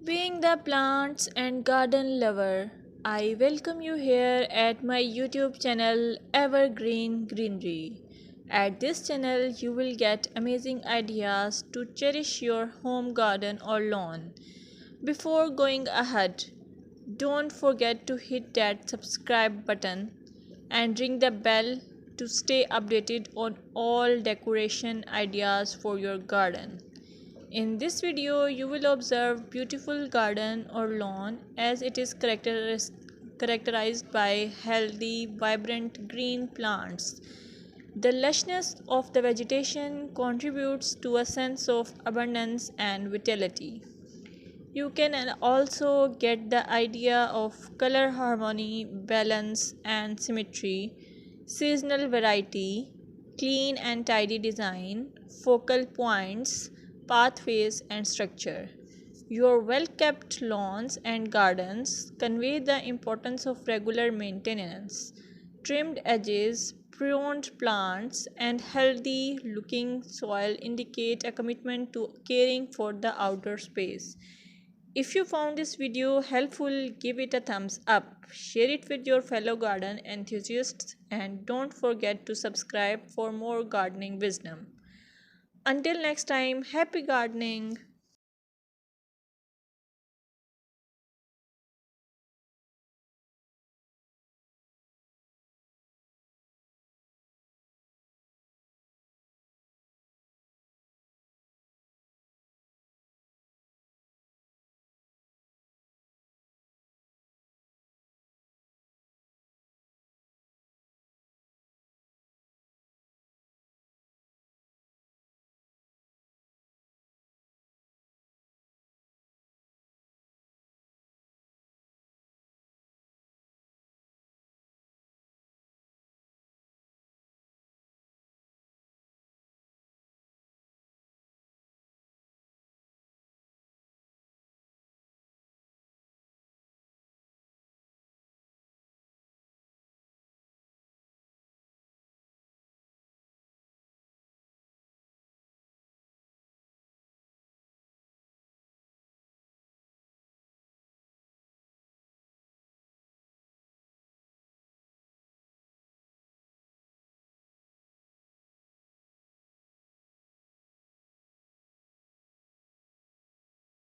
Being the plants and garden lover, I welcome you here at my YouTube channel Evergreen Greenery. At this channel, you will get amazing ideas to cherish your home garden or lawn. Before going ahead, don't forget to hit that subscribe button and ring the bell to stay updated on all decoration ideas for your garden. In this video, you will observe beautiful garden or lawn as it is characterized by healthy, vibrant green plants. The lushness of the vegetation contributes to a sense of abundance and vitality. You can also get the idea of color harmony, balance, and symmetry, seasonal variety, clean and tidy design, focal points, pathways, and structure. Your well kept lawns and gardens convey the importance of regular maintenance. Trimmed edges, pruned plants, and healthy looking soil indicate a commitment to caring for the outdoor space. If you found this video helpful, give it a thumbs up, share it with your fellow garden enthusiasts, and don't forget to subscribe for more gardening wisdom. Until next time, happy gardening!